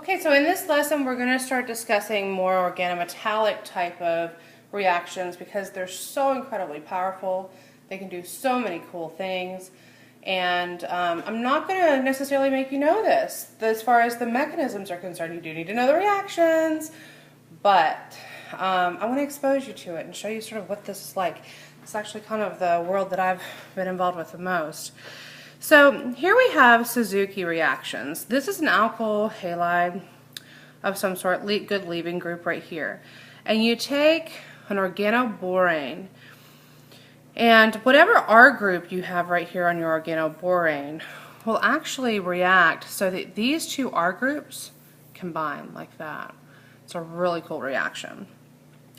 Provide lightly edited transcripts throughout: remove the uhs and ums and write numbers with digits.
Okay, so in this lesson we're going to start discussing more organometallic type of reactions because they're so incredibly powerful. They can do so many cool things. And I'm not going to necessarily make you know this. As far as the mechanisms are concerned, you do need to know the reactions. But I want to expose you to it and show you sort of what this is like. It's actually kind of the world that I've been involved with the most. So here we have Suzuki reactions. This is an alkyl halide of some sort, good leaving group right here. And you take an organoborane, and whatever R group you have right here on your organoborane will actually react so that these two R groups combine like that. It's a really cool reaction.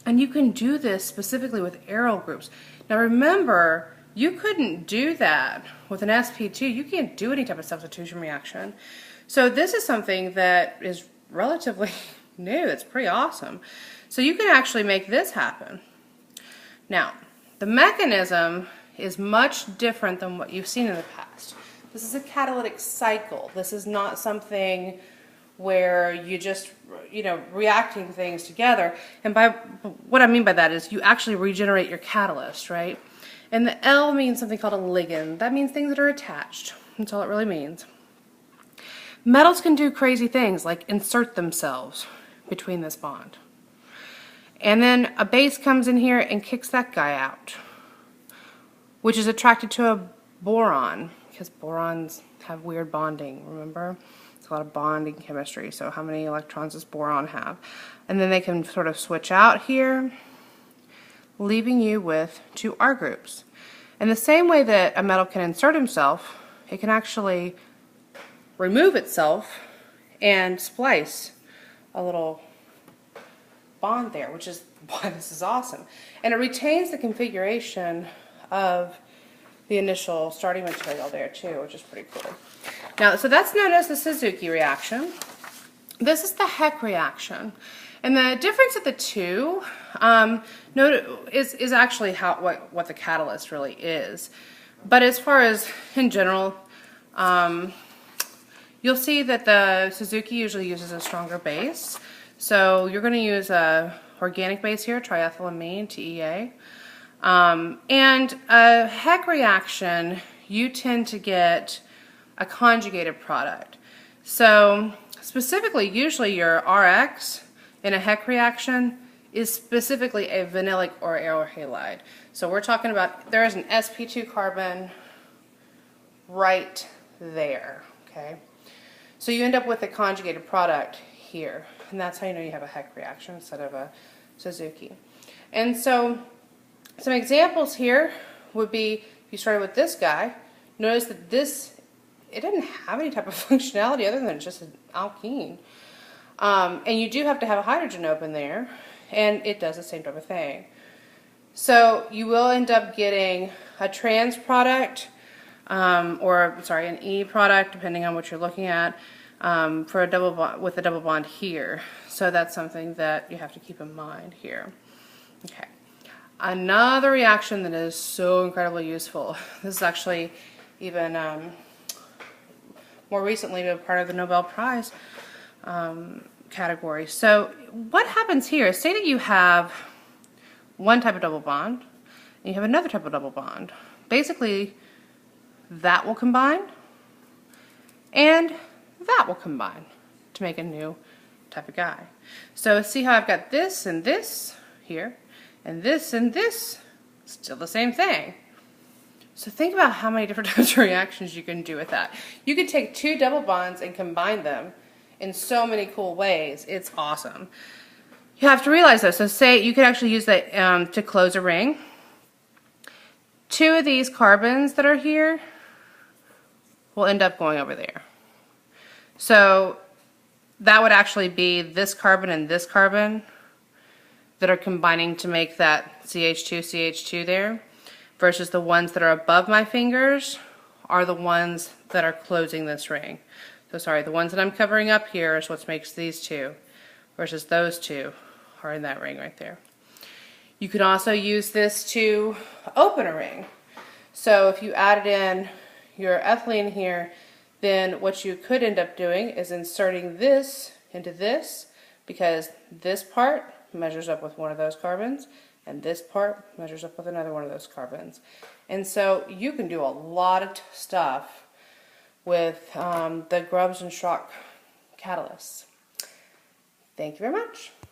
And you can do this specifically with aryl groups. Now remember, you couldn't do that with an sp2. You can't do any type of substitution reaction. So this is something that is relatively new. It's pretty awesome. So you can actually make this happen. Now, the mechanism is much different than what you've seen in the past. This is a catalytic cycle. This is not something where you just, reacting things together. And by what I mean by that is you actually regenerate your catalyst, right? And the L means something called a ligand. That means things that are attached. That's all it really means. Metals can do crazy things like insert themselves between this bond. And then a base comes in here and kicks that guy out, which is attracted to a boron, because borons have weird bonding, remember? It's a lot of bonding chemistry, so how many electrons does boron have? And then they can sort of switch out here, leaving you with two R groups. And the same way that a metal can insert himself, it can actually remove itself and splice a little bond there, which is why this is awesome. And it retains the configuration of the initial starting material there too, which is pretty cool. Now, so that's known as the Suzuki reaction. This is the Heck reaction. And the difference of the two is actually what the catalyst really is. But as far as in general, you'll see that the Suzuki usually uses a stronger base. So you're going to use a organic base here, triethylamine, TEA. And a Heck reaction, you tend to get a conjugated product. So specifically, usually your RX in a Heck reaction is specifically a vanillic or aryl halide. So we're talking about, there is an sp2 carbon right there, okay? So you end up with a conjugated product here, and that's how you know you have a Heck reaction instead of a Suzuki. And so some examples here would be, if you started with this guy, notice that this, it didn't have any type of functionality other than just an alkene. And you do have to have a hydrogen open there, and it does the same type of thing. So you will end up getting a trans product, an E product, depending on what you're looking at, for a double bond, with a double bond here. So that's something that you have to keep in mind here. Okay. Another reaction that is so incredibly useful. This is actually even more recently a part of the Nobel Prize category. So what happens here is, say that you have one type of double bond and you have another type of double bond. Basically, that will combine and that will combine to make a new type of guy. So see how I've got this and this here, and this, still the same thing. So think about how many different types of reactions you can do with that. You could take two double bonds and combine them in so many cool ways. It's awesome. You have to realize though, so say you could actually use that to close a ring. Two of these carbons that are here will end up going over there. So that would actually be this carbon and this carbon that are combining to make that CH2 there, versus the ones that are above my fingers are the ones that are closing this ring. So sorry, the ones that I'm covering up here is what makes these two, versus those two are in that ring right there. You can also use this to open a ring. So if you added in your ethylene here, then what you could end up doing is inserting this into this because this part measures up with one of those carbons and this part measures up with another one of those carbons. And so you can do a lot of stuff with the Grubbs and Schrock catalysts. Thank you very much.